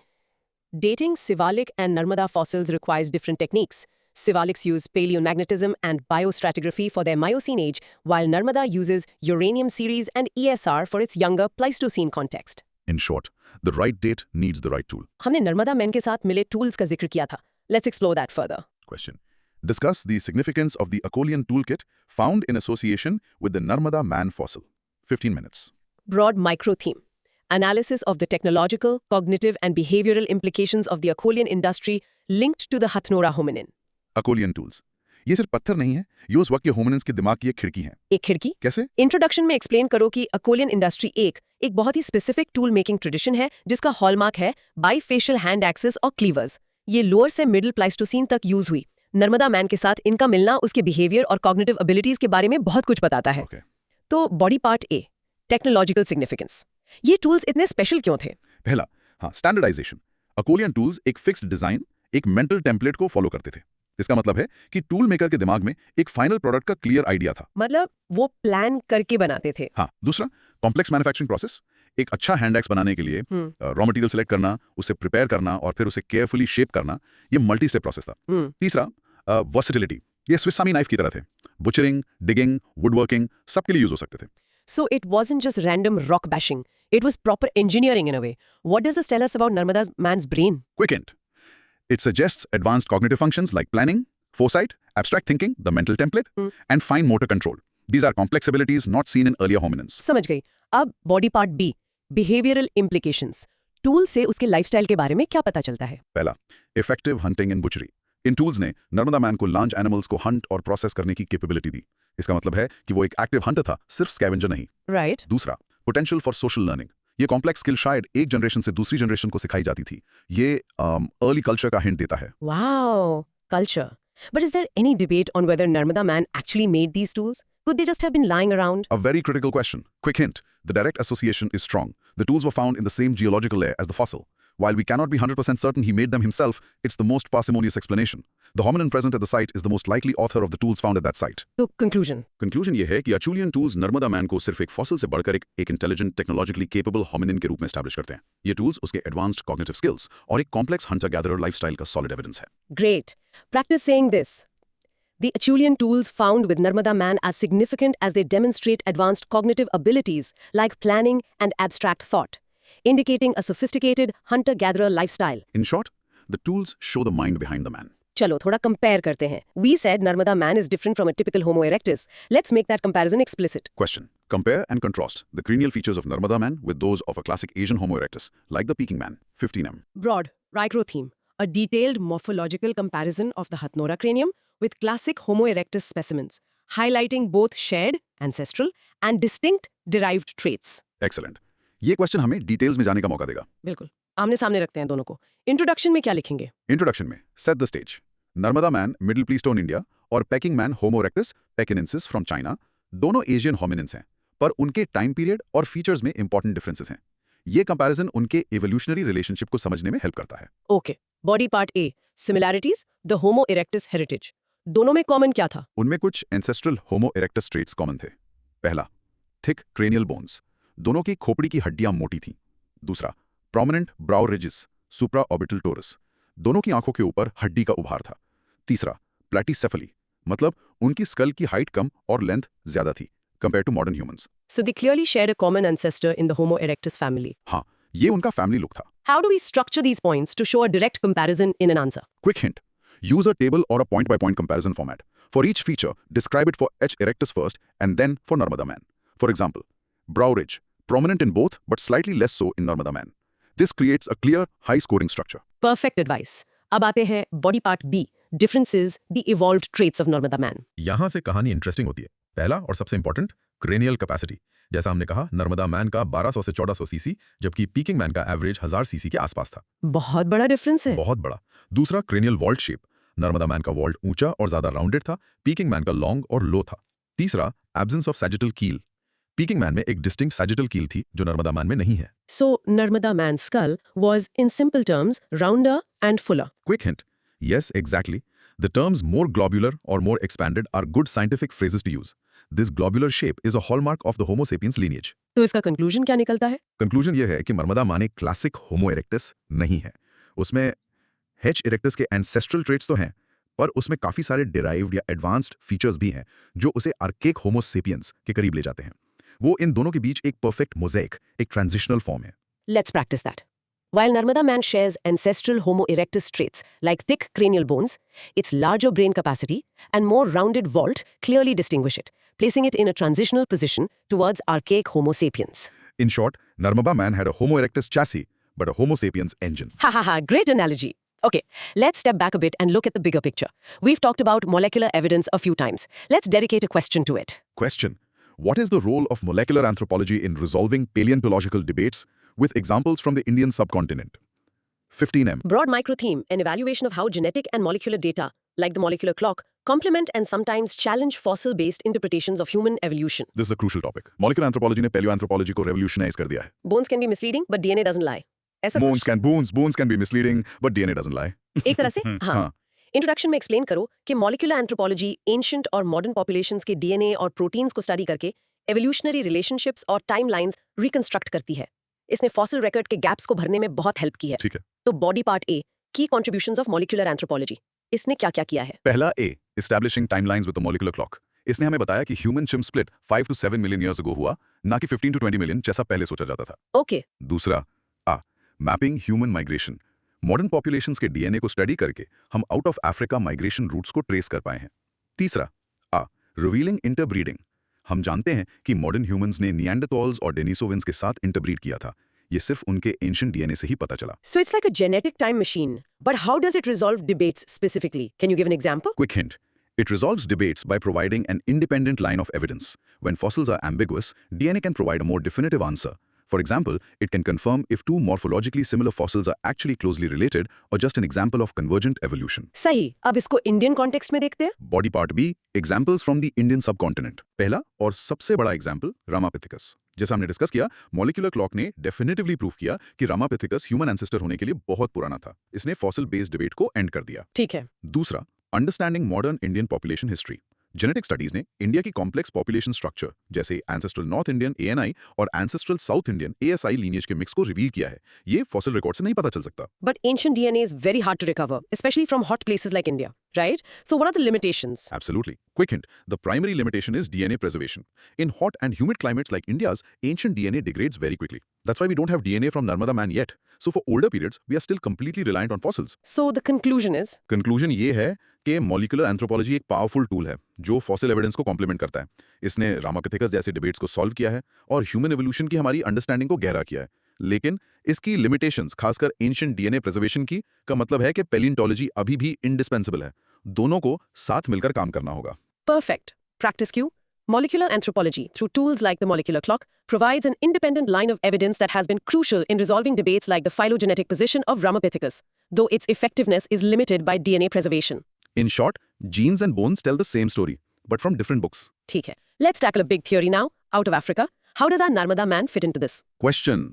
Speaker 1: Dating Siwalik and Narmada fossils requires different techniques. Siwaliks use paleomagnetism and biostratigraphy for their Miocene age, while Narmada uses uranium series and ESR for its younger Pleistocene context.
Speaker 2: In short, the right date needs the right tool.
Speaker 1: हमने Narmada man के साथ मिले tools का जिक्र किया था. Let's explore that further.
Speaker 2: Question. Discuss the significance of the Acolian toolkit found in association with the Narmada man fossil. 15 minutes.
Speaker 1: Broad micro theme. Analysis of the technological, cognitive, and behavioral implications of the Acolian industry linked to the Hathnora hominin.
Speaker 2: Acolian tools. ये सिर्फ पत्थर नहीं है, ये उस वक्त के hominins के दिमाग की एक खिड़की है।
Speaker 1: एक खिड़की?
Speaker 2: कैसे?
Speaker 1: इंट्रोडक्शन में एक्सप्लेन करो कि अकोलियन इंडस्ट्री एक बहुत ही स्पेसिफिक टूल मेकिंग ट्रेडिशन है जिसका हॉलमार्क है बाईफेशियल हैंड एक्सेस और क्लीवर्स। ये लोअर से मिडिल प्लाइस्टोसीन तक यूज हुई। नर्मदा मैन के साथ इनका मिलना उसके बिहेवियर और कॉग्निटिव एबिलिटीज के बारे में बहुत कुछ बताता है।
Speaker 2: Okay.
Speaker 1: तो बॉडी पार्ट ए, टेक्नोलॉजिकल सिग्निफिकेंस। ये टूल्स इतने स्पेशल क्यों थे?
Speaker 2: पहला, हाँ, स्टैंडर्डाइजेशन। अकोलियन टूल्स एक फिक्स्ड डिजाइन, एक मेंटल टेम्पलेट को फॉलो करते थे। इसका मतलब है कि टूल मेकर के दिमाग में एक फाइनल प्रोडक्ट का क्लियर आइडिया था।
Speaker 1: मतलब वो प्लान करके बनाते थे।
Speaker 2: हाँ, दूसरा, कॉम्प्लेक्स मैन्युफैक्चरिंग प्रोसेस। एक अच्छा हैंड एक्स बनाने के लिए रॉ मटेरियल सेलेक्ट करना, उसे प्रिपेयर करना और फिर उसे केयरफुली शेप करना, ये मल्टी स्टेप प्रोसेस था। तीसरा, वर्सेटिलिटी। ये स्विस आर्मी नाइफ की तरह थे। बुचरिंग, डिगिंग, वुडवर्किंग सबके लिए यूज हो सकते थे।
Speaker 1: So it wasn't just random rock bashing. It was proper engineering in a way. What does this tell us about Narmada's man's brain?
Speaker 2: Quick hint. It suggests advanced cognitive functions like planning, foresight, abstract thinking, the mental template, and fine motor control. These are complex abilities not seen in earlier hominins.
Speaker 1: समझ गई। अब body part B, behavioural implications. Tool से उसके lifestyle के बारे में क्या पता चलता है?
Speaker 2: पहला, effective hunting in बुचरी। In tools ने नर्मदा मैन को लार्ज एनिमल्स को हंट और प्रोसेस करने की कैपेबिलिटी दी। इसका मतलब है कि वो एक एक्टिव हंटर था, सिर्फ स्कैवेंजर नहीं।
Speaker 1: राइट।
Speaker 2: दूसरा, पोटेंशियल फॉर सोशल लर्निंग। ये कॉम्प्लेक्स स्किल शायद एक जनरेशन से दूसरी जनरेशन को सिखाई जाती थी। ये अर्ली कल्चर का हिंट देता है।
Speaker 1: Wow, culture. But is there any debate on whether Narmada man actually made these tools? Could they just have been lying around?
Speaker 2: A very critical question. Quick hint. The direct association is strong. The tools were found in the same geological layer as the fossil. While we cannot be 100% certain he made them himself, it's the most parsimonious explanation. The hominin present at the site is the most likely author of the tools found at that site.
Speaker 1: So, conclusion.
Speaker 2: Conclusion ये है कि Acheulean tools Narmada man को सिर्फ एक fossil से बढ़कर एक intelligent, technologically capable hominin के रूप में एस्टैब्लिश करते हैं। ये टूल्स उसके एडवांस्ड कॉग्निटिव स्किल्स और एक कॉम्प्लेक्स हंटर गैदरर लाइफस्टाइल का सॉलिड एविडेंस है।
Speaker 1: Great. Practice saying this. The Acheulean tools found with Narmada man as significant as they demonstrate advanced cognitive abilities like planning and abstract thought, indicating a sophisticated hunter-gatherer lifestyle.
Speaker 2: In short, the tools show the mind behind the man.
Speaker 1: चलो थोड़ा compare करते हैं। We said Narmada man is different from a typical Homo erectus. Let's make that comparison explicit.
Speaker 2: Question. Compare and contrast the cranial features of Narmada man with those of a classic Asian Homo erectus, like the Peking man, 15M.
Speaker 1: Broad, Ricrotheme, a detailed morphological comparison of the Hathnora cranium with classic Homo erectus specimens, highlighting both shared, ancestral, and distinct derived traits.
Speaker 2: Excellent. ये question हमें details में जाने का मौका देगा।
Speaker 1: बिल्कुल, आमने सामने रखते हैं दोनों को। इंट्रोडक्शन में क्या लिखेंगे?
Speaker 2: इंट्रोडक्शन में set the stage. Narmada man middle Pleistocene India और Peking man Homo erectus pekinensis from China दोनों एशियन होमिनिन्स हैं, पर उनके टाइम पीरियड और फीचर्स में इंपॉर्टेंट डिफरेंसेस हैं। ये कंपैरिजन उनके इवोल्यूशनरी रिलेशनशिप को समझने में हेल्प करता है।
Speaker 1: Okay, body part A, similarities, the homo erectus heritage. दोनों में कॉमन क्या था?
Speaker 2: उनमें कुछ एंसेस्ट्रल होमो इरेक्टस ट्रेट्स कॉमन थे। पहला, थिक क्रेनियल बोन्स, दोनों की खोपड़ी की हड्डियां मोटी थीं। दूसरा, प्रोमिनेंट ब्राउ रिजिस, सुप्रा ऑर्बिटल टोरस, दोनों की आंखों के ऊपर हड्डी का उभार था। तीसरा, प्लेटिसेफली, मतलब उनकी स्कल की हाइट कम और लेंथ ज्यादा थी compare to modern humans.
Speaker 1: So they clearly shared a common ancestor in the Homo erectus family.
Speaker 2: हाँ, ये उनका फैमिली लुक था।
Speaker 1: How do we structure these points to show a direct comparison in an answer?
Speaker 2: Quick hint. Use a table or a point-by-point comparison format. For each feature, describe it for H. erectus first and then for Narmada man. For example, brow ridge, prominent in both but slightly less so in Narmada man. This creates a clear, high-scoring structure.
Speaker 1: Perfect advice. अब आते हैं body part B, differences, the evolved traits of Narmada man.
Speaker 3: यहाँ से कहानी interesting होती है। पहला और सबसे इंपॉर्टेंट, क्रेनियल कैपेसिटी। जैसा हमने कहा, नर्मदा मैन का 1200 से 1400 सीसी, जबकि पीकिंग मैन का एवरेज 1000 सीसी के आसपास था।
Speaker 1: बहुत बड़ा डिफरेंस है।
Speaker 3: बहुत बड़ा। दूसरा, cranial vault shape. Narmada man का वॉल्ट ऊंचा और ज्यादा राउंडेड था, पीकिंग मैन का लॉन्ग और लो था। तीसरा, एब्सेंस ऑफ सैजिटल कील। पीकिंग मैन में एक डिस्टिंक्ट सैजिटल कील थी जो नर्मदा मैन में नहीं है।
Speaker 1: So Narmada man's skull was, in simple terms, rounder and fuller.
Speaker 3: Quick hint. Yes, exactly. The terms more globular or more expanded are good scientific phrases to use. This globular shape is a hallmark of the Homo sapiens lineage.
Speaker 1: तो इसका conclusion क्या निकलता है?
Speaker 3: Conclusion यह है कि नर्मदा माने classic Homo erectus नहीं है। उसमें H. erectus के एंसेस्ट्रल ट्रेट्स तो हैं, पर उसमें काफी सारे डिराइव्ड या एडवांस्ड फीचर्स भी हैं जो उसे आर्केक होमो सेपियंस के करीब ले जाते हैं। वो इन दोनों के बीच एक परफेक्ट मोज़ेक, एक ट्रांजिशनल फॉर्म है।
Speaker 1: Let's practice that. While Narmada man shares ancestral Homo erectus traits like thick cranial bones, its larger brain capacity and more rounded vault clearly distinguish it, placing it in a transitional position towards archaic Homo sapiens.
Speaker 2: In short, Narmada man had a Homo erectus chassis, but a Homo sapiens engine.
Speaker 1: Ha ha ha, great analogy. Okay, let's step back a bit and look at the bigger picture. We've talked about molecular evidence a few times. Let's dedicate a question to it.
Speaker 2: Question. What is the role of molecular anthropology in resolving paleontological debates with examples from the Indian subcontinent? 15M.
Speaker 1: Broad microtheme, an evaluation of how genetic and molecular data like the molecular clock, complement and sometimes challenge fossil-based interpretations of human evolution.
Speaker 2: This is a crucial topic. Molecular anthropology ने पैलियोएंथ्रोपोलॉजी को revolutionise कर दिया है।
Speaker 1: Bones can be misleading, but DNA doesn't lie. ऐसा
Speaker 2: bones can be misleading, but DNA doesn't lie.
Speaker 1: एक तरह से हाँ। इंट्रोडक्शन में एक्सप्लेन करो कि मॉलिक्यूलर एंथ्रोपोलॉजी एंशिएंट और मॉडर्न पॉपुलेशंस के डीएनए और प्रोटीन्स को स्टडी करके एवोल्यूशनरी रिलेशनशिप्स और टाइमलाइंस रिकंस्ट्रक्ट करती है। इसने फॉसिल रिकॉर्ड के गैप्स को भरने में बहुत हेल्प की है।
Speaker 2: ठीक है।
Speaker 1: तो बॉडी पार्ट ए, की कंट्रीब्यूशंस ऑफ मॉलिक्यूलर एंथ्रोपोलॉजी, इसने क्या-क्या किया है?
Speaker 2: पहला A, establishing timelines with the molecular clock. इसने हमें बताया कि human chimp split 5 to 7 million years ago हुआ, ना कि 15 to 20 मिलियन जैसा पहले सोचा जाता था।
Speaker 1: ओके।
Speaker 2: दूसरा आ, mapping human migration. Modern populations के डीएनए को स्टडी करके हम out of Africa migration routes को ट्रेस कर पाए हैं। तीसरा आ, रिवीलिंग इंटरब्रीडिंग। हम जानते हैं कि मॉडर्न ह्यूमंस ने निएंडरथॉल्स और डेनिसोविंस के साथ इंटरब्रीड किया था। ये सिर्फ उनके एंशिएंट डीएनए से ही पता चला।
Speaker 1: So it's like a genetic time machine, but how does it resolve debates specifically? Can you give an example?
Speaker 2: Quick hint. It resolves debates by providing an independent line of evidence. When fossils are ambiguous, DNA can provide a more definitive answer. For example, it can confirm if two morphologically similar fossils are actually closely related or just an example of convergent evolution.
Speaker 1: सही। अब इसको Indian context में देखते हैं।
Speaker 2: Body part B, examples from the Indian subcontinent. पहला और सबसे बड़ा एग्जाम्पल रामापिथिकस। जैसा हमने डिस्कस किया, मॉलिक्यूलर क्लॉक ने डेफिनेटिवली प्रूव किया कि रामापिथिकस ह्यूमन एंसेस्टर होने के लिए बहुत पुराना था। इसने फॉसिल बेस्ड डिबेट को एंड कर दिया।
Speaker 1: ठीक है।
Speaker 2: दूसरा, understanding modern Indian population history. Genetic studies ने इंडिया की कॉम्प्लेक्स पॉपुलेशन स्ट्रक्चर जैसे एंसेस्ट्रल नॉर्थ इंडियन ANI और ancestral south Indian ASI lineage के मिक्स को रिवील किया है। ये फॉसिल रिकॉर्ड से नहीं पता चल सकता।
Speaker 1: But ancient DNA is very hard to recover, especially from hot places like India, right? So what are the limitations?
Speaker 2: Absolutely. Quick hint, the primary limitation is DNA preservation. In hot and humid climates like India's, ancient DNA degrades very quickly. That's why we don't have DNA from Narmada Man yet. So for older periods, we are still completely reliant on fossils.
Speaker 1: So the conclusion is?
Speaker 2: Conclusion ये है कि molecular anthropology एक powerful tool है जो fossil evidence को complement करता है। इसने रामापिथिकस जैसे डिबेट्स को सॉल्व किया है और ह्यूमन एवोल्यूशन की हमारी अंडरस्टैंडिंग को गहरा किया है। लेकिन इसकी लिमिटेशंस, खासकर एंशिएंट डीएनए प्रिजर्वेशन की, का मतलब है कि पैलियोंटोलॉजी अभी भी इंडिस्पेंसिबल है। दोनों को साथ मिलकर काम करना होगा।
Speaker 1: Perfect. Practice cue. Molecular anthropology, through tools like the molecular clock, provides an independent line of evidence that has been crucial in resolving debates like the phylogenetic position of Ramapithecus, though its effectiveness is limited by DNA preservation.
Speaker 2: In short, genes and bones tell the same story, but from different books.
Speaker 1: ठीक है. Let's tackle a big theory now. Out of Africa, how does our Narmada man fit into this?
Speaker 2: Question.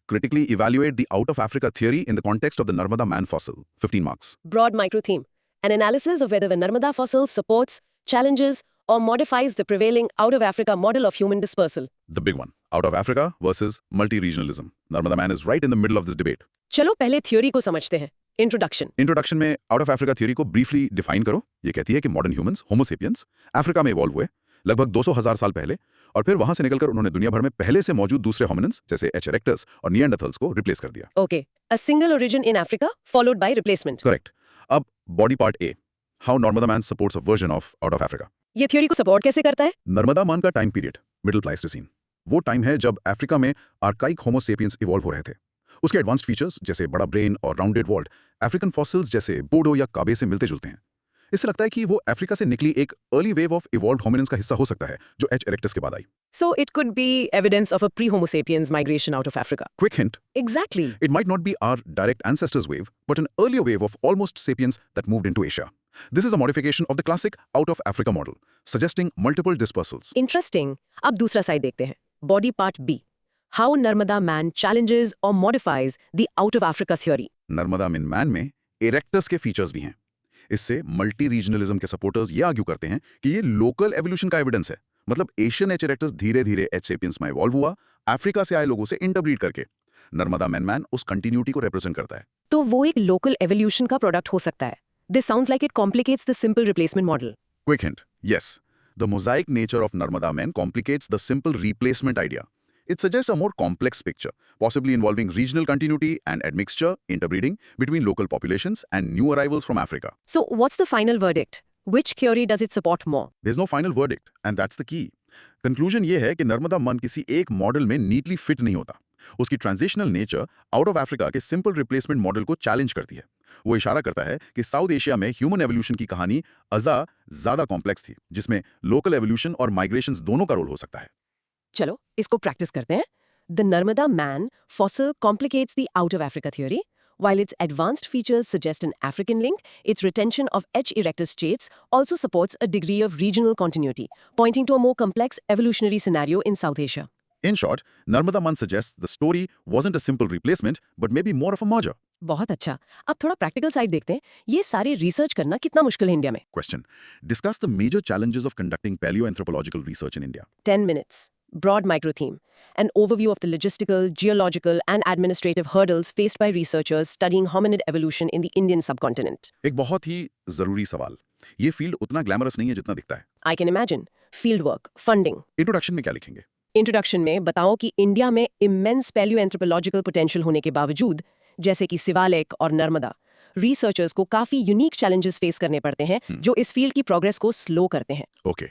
Speaker 2: Critically evaluate the out of Africa theory in the context of the Narmada Man fossil. 15 marks.
Speaker 1: Broad micro theme. An analysis of whether the Narmada fossil supports, challenges, or modifies the prevailing out of Africa model of human dispersal.
Speaker 2: The big one. Out of Africa versus multi-regionalism. Narmada Man is right in the middle of this debate.
Speaker 1: चलो पहले theory को समझते हैं। Introduction.
Speaker 2: Introduction में out of Africa theory को briefly define करो। ये कहती है कि मॉडर्न ह्यूमंस, होमो सेपियंस, अफ्रीका में इवॉल्व हुए लगभग 200,000 साल पहले, और फिर वहां से निकलकर उन्होंने दुनिया भर में पहले से मौजूद दूसरे होमिनिन्स जैसे एच इरेक्टस और निएंडरथल्स को रिप्लेस कर दिया।
Speaker 1: Okay, a single origin in Africa followed by replacement.
Speaker 2: Correct. अब body part A, how Narmada man supports a version of out of Africa.
Speaker 1: ये थ्योरी को सपोर्ट कैसे करता है?
Speaker 2: नर्मदा मान का टाइम पीरियड मिडिल प्लाइस्टोसीन, वो टाइम है जब अफ्रीका में आर्काइक होमो सेपियंस इवॉल्व हो रहे थे। उसके एडवांस्ड फीचर्स जैसे बड़ा ब्रेन और राउंडेड वॉल्ड अफ्रीकन फॉसिल्स जैसे बोडो या काबे से मिलते जुलते हैं। इससे लगता है कि वो अफ्रीका से निकली एक early wave of evolved hominins का हिस्सा हो सकता है जो एच इरेक्टस के बाद आई।
Speaker 1: So it could be evidence of a pre-Homo sapiens migration out of Africa.
Speaker 2: Quick hint,
Speaker 1: Exactly.
Speaker 2: it might not be our direct ancestors wave, but an earlier wave of almost sapiens that moved into Asia. This is a modification of the classic out of Africa model, suggesting multiple dispersals.
Speaker 1: Interesting. अब दूसरा side देखते हैं। Body part B. How Narmada man challenges or modifies the out of Africa theory.
Speaker 2: Narmada मिन man में erectus के features भी हैं। इससे मल्टी रीजनलिज्म के सपोर्टर्स ये आर्ग्यू करते हैं कि ये लोकल एवोल्यूशन का एविडेंस है। मतलब एशियन एच इरेक्टस धीरे धीरे एच सेपियंस में इवॉल्व हुआ, अफ्रीका से आए लोगों से इंटरब्रीड करके। नर्मदा मिन मैन उस कंटिन्यूटी को रिप्रेजेंट करता है।
Speaker 1: तो वो एक लोकल एवोल्यूशन का प्रोडक्ट हो सकता है। This sounds like it complicates the simple replacement model.
Speaker 2: Quick hint, yes. The mosaic nature of Narmada men complicates the simple replacement idea. It suggests a more complex picture, possibly involving regional continuity and admixture, interbreeding between local populations and new arrivals from Africa.
Speaker 1: So what's the final verdict? Which theory does it support more?
Speaker 2: There's no final verdict, and that's the key. Conclusion ये है कि नर्मदा मन किसी एक model में neatly fit नहीं होता। उसकी transitional nature out of Africa के सिंपल रिप्लेसमेंट मॉडल को चैलेंज करती है। वो इशारा करता है कि साउथ एशिया में ह्यूमन एवोल्यूशन की कहानी ज्यादा कॉम्प्लेक्स थी, जिसमें लोकल एवोल्यूशन और माइग्रेशंस दोनों का रोल हो सकता है।
Speaker 1: चलो इसको प्रैक्टिस करते हैं। The Narmada man fossil complicates the out of Africa theory, While its advanced features suggest an African link, its retention of H. erectus traits also supports a degree of regional continuity, pointing to a more complex evolutionary scenario in South Asia.
Speaker 3: In short, Narmada Man suggests the story wasn't a simple replacement, but maybe more of a merger.
Speaker 1: बहुत अच्छा। अब थोड़ा practical side देखते हैं। ये सारी research करना कितना मुश्किल है इंडिया में?
Speaker 3: Question. Discuss the major challenges of conducting paleoanthropological research in India.
Speaker 1: 10 minutes. Broad micro theme. An overview of the logistical, geological, and administrative hurdles faced by researchers studying hominid evolution in the Indian subcontinent.
Speaker 3: एक बहुत ही जरूरी सवाल। ये field उतना glamorous नहीं है जितना दिखता है।
Speaker 1: I can imagine. Field work, funding.
Speaker 3: Introduction में क्या लिखेंगे?
Speaker 1: इंट्रोडक्शन में बताओ कि इंडिया में इमेंस पैलियोएंथ्रोपोलॉजिकल पोटेंशियल होने के बावजूद, जैसे कि शिवालिक और नर्मदा, रिसर्चर्स को काफी यूनिक चैलेंजेस फेस करने पड़ते हैं जो इस फील्ड की प्रोग्रेस को स्लो करते हैं।
Speaker 3: Okay.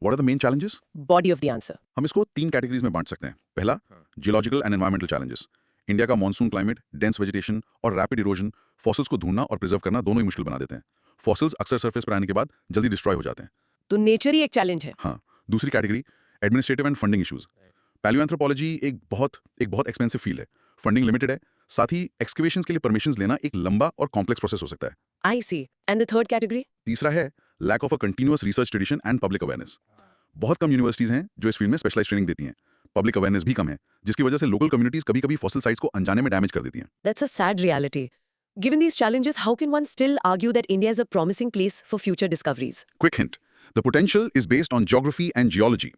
Speaker 3: What are the main challenges?
Speaker 1: Body of the answer.
Speaker 3: हम इसको 3 कैटेगरीज में बांट सकते हैं। पहला, geological and environmental challenges. India का मॉनसून क्लाइमेट, डेंस वेजिटेशन और रैपिड इरोजन फॉसिल्स को ढूंढना और प्रिजर्व करना दोनों ही मुश्किल बना देते हैं। फॉसिल्स अक्सर सरफेस पर आने के बाद जल्दी डिस्ट्रॉय हो जाते हैं।
Speaker 1: तो नेचर ही एक चैलेंज है।
Speaker 3: हाँ। दूसरी category, administrative and funding issues. Palaeoanthropology एक बहुत एक्सपेंसिव फील्ड है, फंडिंग लिमिटेड है, साथ ही एक्सकवेशंस के लिए परमिशंस लेना एक लंबा और कॉम्प्लेक्स प्रोसेस हो सकता है।
Speaker 1: I see. And the third category?
Speaker 3: तीसरा है lack of a continuous research tradition and public awareness. बहुत कम यूनिवर्सिटीज हैं जो इस फील्ड में स्पेशलाइज्ड ट्रेनिंग देती हैं। पब्लिक अवेयरनेस भी कम है, जिसकी वजह से लोकल कम्युनिटीज कभी-कभी फॉसिल साइट्स को अनजाने में डैमेज कर देती हैं।
Speaker 1: That's a sad reality. Given these challenges, how can one still argue that India is a promising place for future discoveries?
Speaker 3: Quick hint. The potential is based on geography and geology.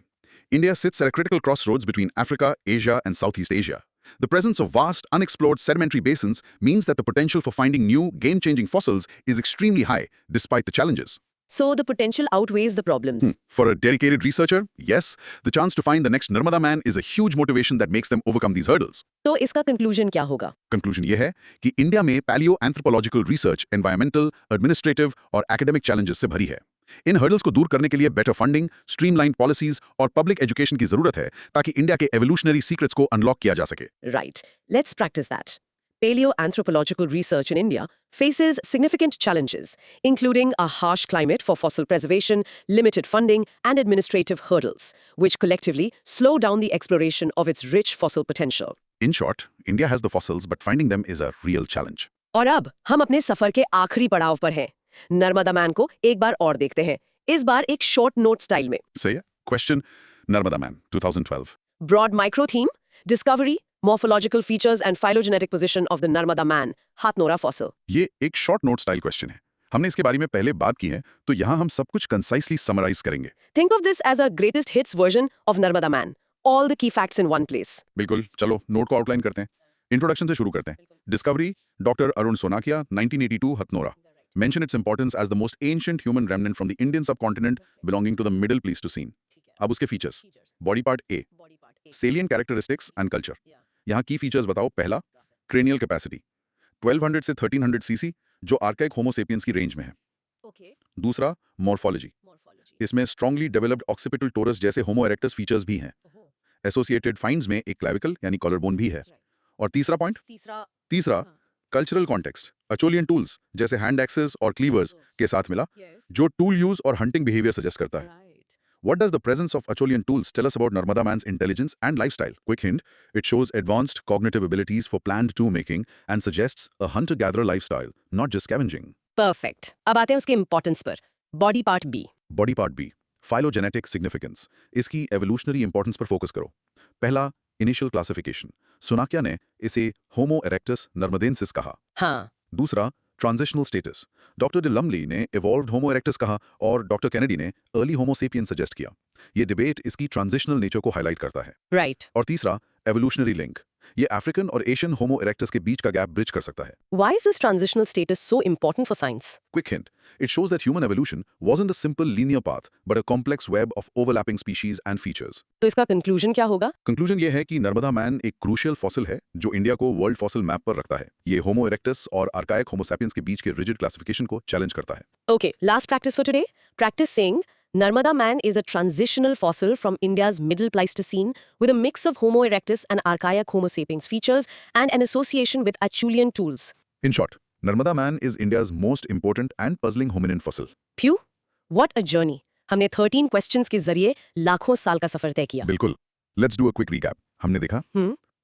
Speaker 3: India sits at a critical crossroads between Africa, Asia, and Southeast Asia. The presence of vast, unexplored sedimentary basins means that the potential for finding new, game-changing fossils is extremely high, despite the challenges.
Speaker 1: So the potential outweighs the problems.
Speaker 3: For a dedicated researcher, yes, the chance to find the next Narmada Man is a huge motivation that makes them overcome these hurdles.
Speaker 1: तो इसका conclusion क्या होगा?
Speaker 3: Conclusion ये है कि India में पैलियोएंथ्रोपोलॉजिकल research environmental, administrative और academic challenges से भरी है। इन हर्डल्स को दूर करने के लिए बेटर फंडिंग, स्ट्रीमलाइन पॉलिसीज और पब्लिक एजुकेशन की जरूरत है ताकि इंडिया के एवोल्यूशनरी सीक्रेट्स को अनलॉक किया जा सके।
Speaker 1: Right. Let's practice that. Paleoanthropological research in India faces significant challenges, including a harsh climate for fossil preservation, limited funding, and administrative hurdles, which collectively slow down the exploration of its rich fossil potential.
Speaker 3: In short, India has the fossils, but finding them is a real challenge.
Speaker 1: और अब हम अपने सफर के आखिरी पड़ाव पर हैं। Narmada man को एक बार और देखते हैं, इस बार एक शॉर्ट नोट स्टाइल में।
Speaker 3: Say it. Question: Narmada Man, 2012.
Speaker 1: Broad micro theme: discovery, morphological features and phylogenetic position of the Narmada man, Hathnora fossil.
Speaker 3: ये एक शॉर्ट नोट स्टाइल क्वेश्चन है। हमने इसके बारे में पहले बात की है, तो यहाँ हम सब कुछ कंसाइसली समराइज करेंगे।
Speaker 1: Think of this as a greatest hits version of Narmada man. All the key facts in one place.
Speaker 3: बिल्कुल, चलो नोट को आउटलाइन करते हैं। इंट्रोडक्शन से शुरू करते हैं। Discovery, doctor Arun Sonakia, 1982, Hathnora. Mention its importance as the most ancient human remnant from the Indian subcontinent belonging to the Middle Pleistocene. अब उसके features. Body part A, salient characteristics and culture. यहाँ की फीचर्स बताओ। पहला, क्रेनियल कैपेसिटी 1200 से 1300 CC, जो archaic होमो sapiens की range में है। दूसरा, मॉर्फोलॉजी। इसमें स्ट्रांगली डेवलप्ड ऑक्सीपिटल टोरस जैसे होमो इरेक्टस फीचर्स भी हैं। एसोसिएटेड फाइंड्स में एक क्लैविकल यानी कॉलरबोन भी है। और तीसरा पॉइंट, तीसरा कल्चरल कॉन्टेक्स्ट, अचोलियन टूल्स जैसे हैंड एक्सेस और क्लीवर्स के साथ मिला, जो टूल यूज और हंटिंग बिहेवियर सजेस्ट करता है। What does the presence of Acholian tools tell us about Narmada man's intelligence and lifestyle? Quick hint, it shows advanced cognitive abilities for planned tool making and suggests a hunter-gatherer lifestyle, not just scavenging.
Speaker 1: Perfect. अब आते हैं उसके importance पर। Body part B.
Speaker 3: Body part B, phylogenetic significance. इसकी evolutionary importance पर focus करो। पहला, initial classification. सुनाकिया ने इसे Homo erectus narmadensis कहा।
Speaker 1: हाँ।
Speaker 3: दूसरा, ट्रांजिशनल स्टेटस। डॉक्टर डे लमली ने इवॉल्व्ड होमो इरेक्टस कहा और डॉक्टर केनेडी ने अर्ली होमो सेपियन सजेस्ट किया। ये डिबेट इसकी ट्रांजिशनल नेचर को हाईलाइट करता है।
Speaker 1: राइट।
Speaker 3: और तीसरा, एवोल्यूशनरी लिंक। ये अफ्रीकन और एशियन होमो इरेक्टस के बीच का गैप ब्रिज कर सकता है।
Speaker 1: Why is this transitional status so important for science?
Speaker 3: Quick hint, it shows that human evolution wasn't a simple linear path, but a complex web of overlapping species and features.
Speaker 1: तो इसका conclusion क्या होगा?
Speaker 3: Conclusion ये है कि Narmada man एक crucial fossil है जो इंडिया को वर्ल्ड फॉसिल मैप पर रखता है। ये होमो इरेक्टस और आर्काइक होमो सैपियंस के बीच के रिजिड क्लासिफिकेशन को चैलेंज करता है।
Speaker 1: Okay, last practice for today. Practice saying Narmada man is a transitional fossil from India's Middle Pleistocene with a mix of Homo erectus and archaic Homo sapiens features and an association with Acheulean tools.
Speaker 3: In short, Narmada man is India's most important and puzzling hominin fossil.
Speaker 1: Phew, what a journey. हमने 13 questions के जरिए लाखों साल का सफर तय किया।
Speaker 3: बिल्कुल। Let's do a quick recap. हमने देखा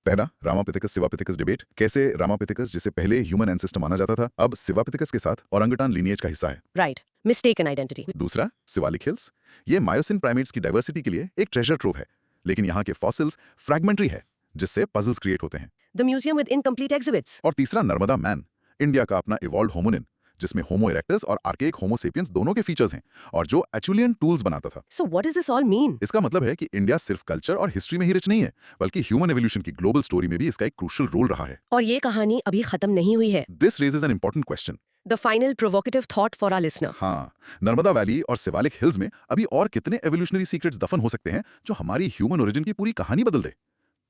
Speaker 2: पहला रामापिथेकस सिवापिथेकस डिबेट, कैसे रामापिथेकस जिसे पहले ह्यूमन एंसेस्टर माना जाता था अब सिवापिथेकस के साथ ओरंगुटान लीनिएज का हिस्सा है।
Speaker 1: Right, mistaken identity.
Speaker 2: दूसरा सिवालिक हिल्स, ये मायोसिन प्राइमेट्स की डाइवर्सिटी के लिए एक ट्रेजर ट्रोव है, लेकिन यहाँ के फॉसिल्स फ्रैगमेंटरी है जिससे पजल्स क्रिएट होते हैं।
Speaker 1: The museum with incomplete exhibits.
Speaker 2: और तीसरा नर्मदा मैन, इंडिया का अपना इवॉल्व होमोनिन जिसमें होमो इरेक्टस और आर्केक होमो सेपियंस दोनों के फीचर्स हैं और जो एचुलियन टूल्स बनाता था।
Speaker 1: So what does this all mean?
Speaker 2: इसका मतलब है कि इंडिया सिर्फ कल्चर और हिस्ट्री में ही रिच नहीं है, बल्कि ह्यूमन एवोल्यूशन की ग्लोबल स्टोरी में भी इसका एक क्रूशियल रोल रहा है।
Speaker 1: और ये कहानी अभी खत्म नहीं हुई है।
Speaker 2: This raises an important question.
Speaker 1: The final provocative thought for our listener.
Speaker 2: हाँ, नर्मदा वैली और सिवालिक हिल्स में अभी और कितने एवोल्यूशनरी सीक्रेट्स दफन हो सकते हैं जो हमारी ह्यूमन ओरिजिन की पूरी कहानी बदल दे?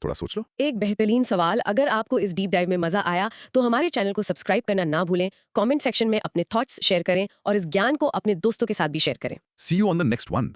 Speaker 2: थोड़ा सोच लो।
Speaker 1: एक बेहतरीन सवाल। अगर आपको इस डीप डाइव में मजा आया तो हमारे चैनल को सब्सक्राइब करना ना भूलें, कमेंट सेक्शन में अपने थॉट्स शेयर करें और इस ज्ञान को अपने दोस्तों के साथ भी शेयर करें।
Speaker 2: See you on the next one.